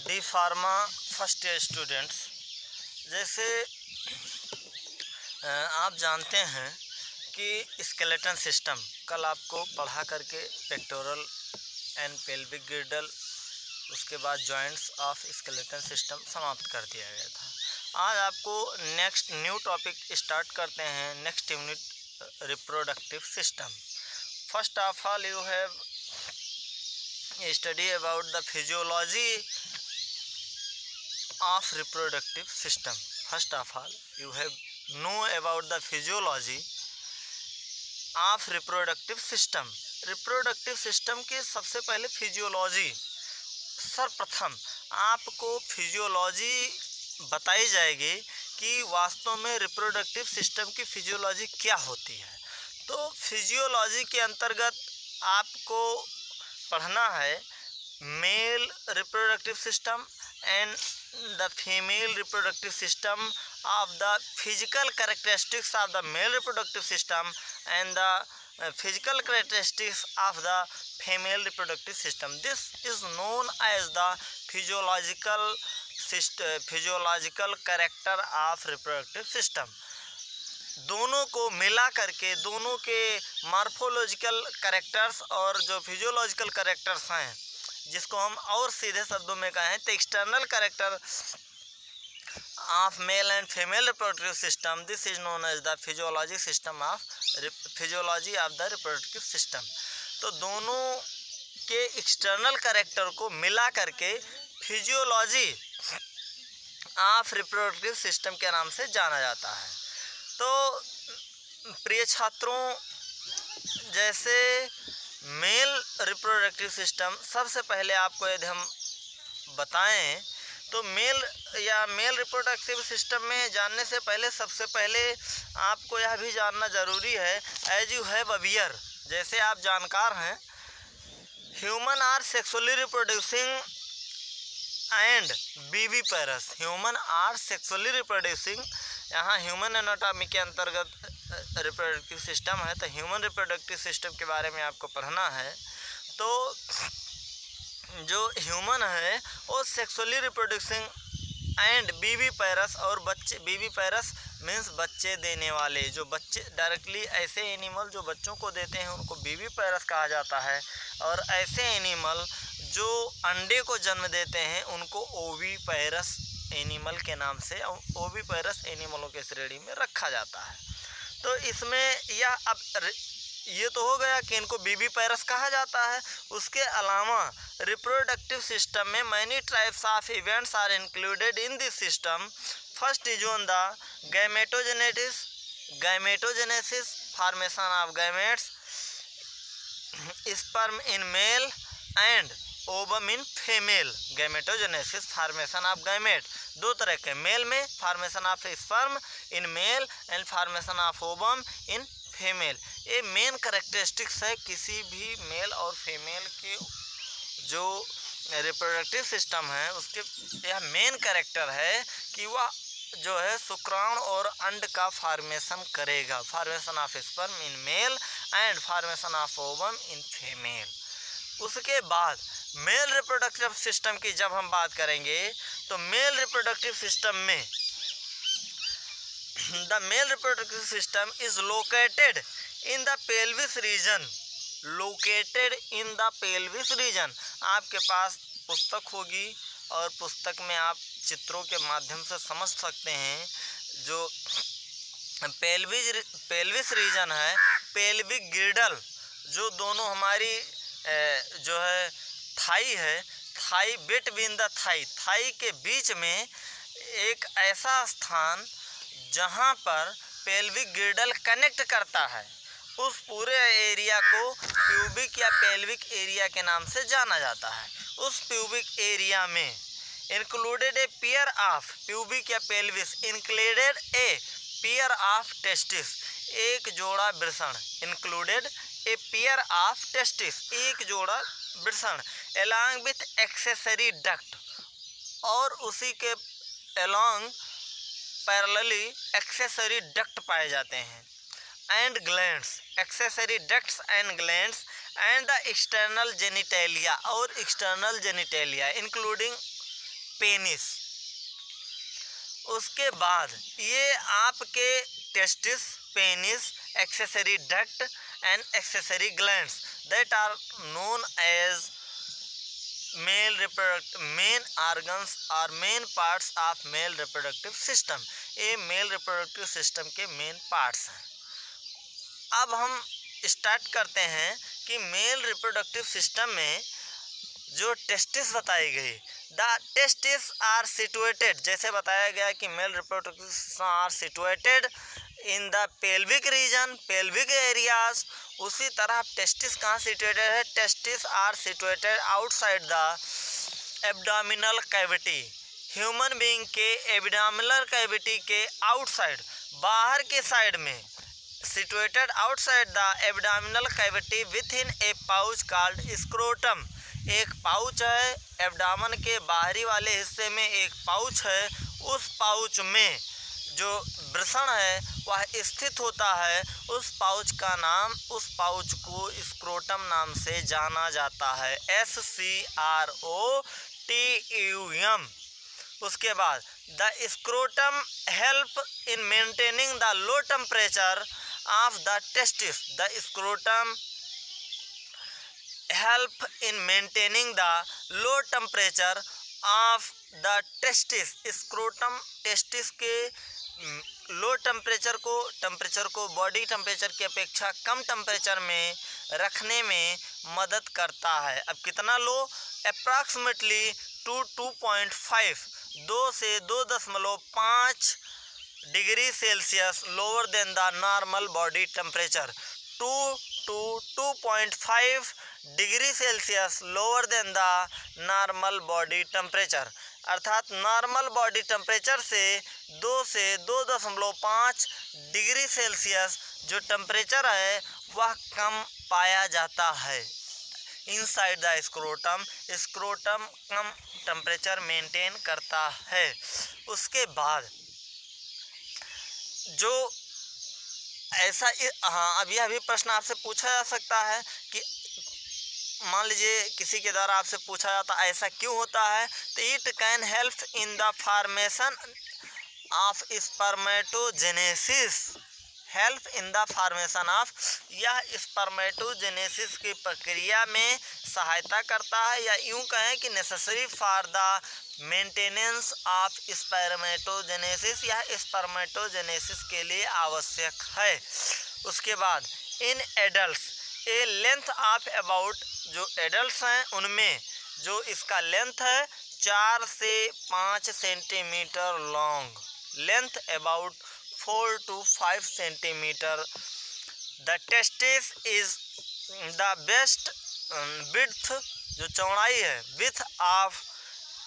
D pharma first year students, जैसे आप जानते हैं कि स्केलेटन सिस्टम कल आपको पढ़ा करके पेक्टोरल एंड पेल्विक गिर्डल, उसके बाद जॉइंट्स ऑफ स्केलेटन सिस्टम समाप्त कर दिया गया था। आज आपको नेक्स्ट न्यू टॉपिक स्टार्ट करते हैं। Next unit reproductive system. First of all you have study about the physiology of reproductive system. First of all you have know about the physiology of reproductive system. reproductive system के सबसे पहले physiology, सर्वप्रथम आपको physiology बताई जाएगी कि वास्तव में रिप्रोडक्टिव सिस्टम की फिजियोलॉजी क्या होती है। तो फिजियोलॉजी के अंतर्गत आपको पढ़ना है male reproductive system and the female reproductive system of the physical characteristics of the male reproductive system and the physical characteristics of the female reproductive system. This is known as the physiological character of reproductive system. दोनों को मिला करके दोनों के morphological characters और जो physiological characters हैं, जिसको हम और सीधे शब्दों में कहें तो external character of male and female reproductive system, this is known as the physiology of the reproductive system. तो दोनों के एक्सटर्नल कैरेक्टर को मिला करके फिजियोलॉजी ऑफ रिप्रोडक्टिव सिस्टम के नाम से जाना जाता है। तो प्रिय छात्रों, जैसे मेल रिप्रोडक्टिव सिस्टम, सबसे पहले आपको यदि हम बताएं तो मेल रिप्रोडक्टिव सिस्टम में जानने से पहले सबसे पहले आपको यह भी जानना ज़रूरी है, एज यू हैव अवेयर, जैसे आप जानकार हैं, human are sexually reproducing and viviparous. Human are sexually reproducing, यहाँ ह्यूमन एनाटॉमी के अंतर्गत रिप्रोडक्टिव सिस्टम है, तो ह्यूमन रिप्रोडक्टिव सिस्टम के बारे में आपको पढ़ना है। तो जो ह्यूमन है वो सेक्सुअली रिप्रोड्यूसिंग एंड बीवी पैरस, और बच्चे, बीवी पैरस मीन्स बच्चे देने वाले, जो बच्चे डायरेक्टली, ऐसे एनिमल जो बच्चों को देते हैं उनको बीवी पैरस कहा जाता है, और ऐसे एनिमल जो अंडे को जन्म देते हैं उनको ओवी पैरस एनिमल के नाम से, ओवी पैरस एनिमलों के श्रेणी में रखा जाता है। तो इसमें ये तो हो गया कि इनको बीवी पैरस कहा जाता है। उसके अलावा रिप्रोडक्टिव सिस्टम में many types of events are included in this system. First is on the gametogenesis, formation of gametes, sperm in male and ovum in female. Gametogenesis, formation of gamete, दो तरह के, मेल में formation of sperm in male and formation of ovum in female. ये main characteristics है किसी भी mail और female के जो रिप्रोडक्टिव सिस्टम है उसके, यह मेन कैरेक्टर है कि वह जो है शुक्राणु और अंड का फॉर्मेशन करेगा, formation of sperm in male and formation of ovum in female. उसके बाद मेल रिप्रोडक्टिव सिस्टम की जब हम बात करेंगे तो मेल रिप्रोडक्टिव सिस्टम में the male reproductive system is located in the pelvis region. Located in the pelvis region, आपके पास पुस्तक होगी और पुस्तक में आप चित्रों के माध्यम से समझ सकते हैं। जो पेल्विस रीजन है, पेल्विक गिर्डल, जो दोनों हमारी जो है थाई है, थाई बिटवीन द थाई के बीच में एक ऐसा स्थान जहां पर पेल्विक गिर्डल कनेक्ट करता है, उस पूरे एरिया को प्यूबिक या पेल्विक एरिया के नाम से जाना जाता है। उस प्यूबिक एरिया में included a pair of, pubic या pelvis included a pair of testis, एक जोड़ा वृषण, included a pair of testis, एक जोड़ा वृषण, एलॉन्ग विथ एक्सेसरी डक्ट, और उसी के एलॉन्ग पैरेलली एक्सेसरी डक्ट पाए जाते हैं, and glands, accessory ducts and glands and the external genitalia, और एक्सटर्नल जेनिटेलिया इंक्लूडिंग पेनिस। उसके बाद ये आपके testis, penis, accessory duct and accessory glands that are known as main organs और main parts of male reproductive system. ये male reproductive system के main parts हैं। अब हम स्टार्ट करते हैं कि मेल रिप्रोडक्टिव सिस्टम में जो टेस्टिस बताई गई, द टेस्टिस आर सिचुएटेड, जैसे बताया गया कि male reproductive system are situated in the pelvic region, pelvic areas. उसी तरह टेस्टिस कहाँ सिचुएटेड है? Testis are situated outside the abdominal cavity. Human being के एब्डोमिनल कैविटी के आउटसाइड, बाहर के साइड में, situated outside the abdominal cavity within a pouch called scrotum. एक पाउच है, एब्डामन के बाहरी वाले हिस्से में एक पाउच है। उस पाउच में जो वृषण है वह स्थित होता है। उस पाउच का नाम, उस पाउच को स्क्रोटम नाम से जाना जाता है, SCROTUM। उसके बाद the scrotum help in maintaining the low temperature of the testis. The scrotum help in maintaining the low temperature of the testis. Scrotum testis के लो टेम्परेचर को बॉडी टेम्परेचर की अपेक्षा कम टेम्परेचर में रखने में मदद करता है। अब कितना लो? अप्रॉक्सीमेटली 2.5, 2 से 2.5 degree Celsius lower than the normal body temperature. 2 to 2.5 degree Celsius lower than the normal body temperature, अर्थात नॉर्मल बॉडी टेम्परेचर से 2 से 2.5 डिग्री सेल्सियस जो टेम्परेचर है वह कम पाया जाता है inside the scrotum. Scrotum come temperature maintain करता है। उसके बाद जो ऐसा, हाँ, अब यह भी प्रश्न आपसे पूछा जा सकता है कि मान लीजिए किसी के द्वारा आपसे पूछा जाता ऐसा क्यों होता है, तो it can help in the formation of spermatogenesis. Help in the formation of, यह स्पर्मेटोजेनेसिस की प्रक्रिया में सहायता करता है, या यूं कहें कि necessary for the maintenance of spermatogenesis, यह स्पर्मेटोजेनेसिस के लिए आवश्यक है। उसके बाद in adults A length of about, जो एडल्ट्स हैं उनमें जो इसका लेंथ है 4 से 5 centimetre long, length about 4 to 5 centimetre. The testis is the best width, जो चौड़ाई है, width of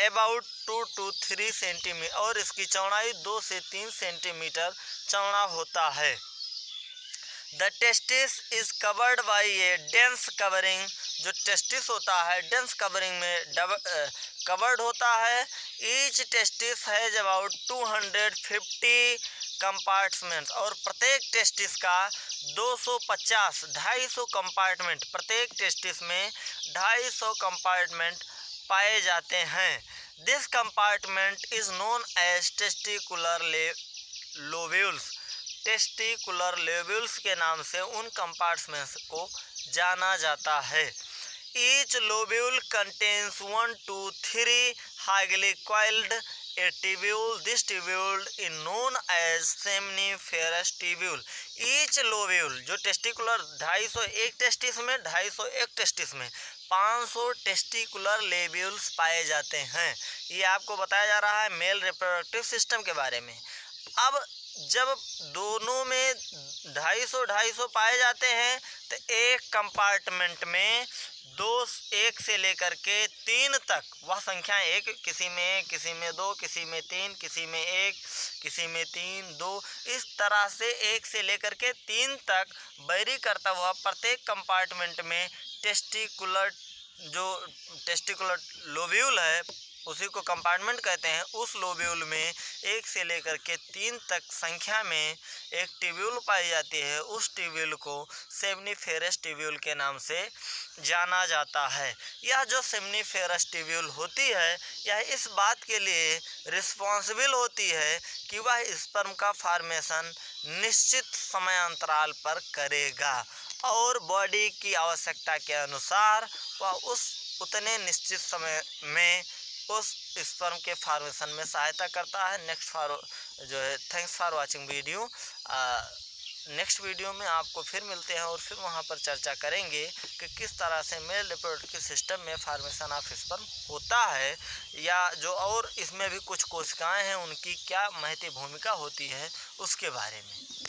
about 2 to 3 centimetre, और इसकी चौड़ाई 2 से 3 सेंटीमीटर चौड़ा होता है। The testis is covered by A dense covering, जो टेस्टिस होता है डेंस कवरिंग में कवर्ड होता है। Each testis has about 250 compartments, और प्रत्येक टेस्टिस का 250 कंपार्टमेंट, प्रत्येक टेस्टिस में 250 कंपार्टमेंट पाए जाते हैं। This compartment is known as testicular lobules. Testicular lobules के नाम से उन कंपार्टमेंट्स को जाना जाता है। Each lobule contains 1 to 3 highly coiled a tubule. This tubule is known as seminiferous tubule. Each lobule, जो टेस्टिकुलर 250, एक टेस्टिस में 250, एक टेस्टिस में 500 टेस्टिकुलर लेब्यूल्स पाए जाते हैं। ये आपको बताया जा रहा है मेल रिप्रोडक्टिव सिस्टम के बारे में। अब जब दोनों में 250 पाए जाते हैं तो एक कंपार्टमेंट में 1 से लेकर के 3 तक, वह संख्याएं एक, किसी में 2, किसी में 3, किसी में 1, किसी में 3, 2, इस तरह से 1 से लेकर के 3 तक वेरी करता हुआ प्रत्येक कंपार्टमेंट में टेस्टिकुलर लोब्यूल है उसी को कंपार्टमेंट कहते हैं, उस लोब्यूल में 1 से लेकर के 3 तक संख्या में एक ट्यूब्यूल पाई जाती है। उस ट्यूब्यूल को सेमनीफेरस ट्यूब्यूल के नाम से जाना जाता है। यह जो सेमनीफेरस ट्यूब्यूल होती है, यह इस बात के लिए रिस्पॉन्सिबल होती है कि वह स्पर्म का फॉर्मेशन निश्चित समय अंतराल पर करेगा और बॉडी की आवश्यकता के अनुसार वह उतने निश्चित समय में उस स्पर्म के फॉर्मेशन में सहायता करता है। Thanks for watching video. Next video में आपको फिर मिलते हैं और फिर वहां पर चर्चा करेंगे कि किस तरह से मेल रिप्रोडक्टिव सिस्टम में फॉर्मेशन ऑफ स्पर्म होता है, या जो और इसमें भी कुछ कोशिकाएं हैं उनकी क्या महत्वपूर्ण भूमिका होती है उसके बारे में।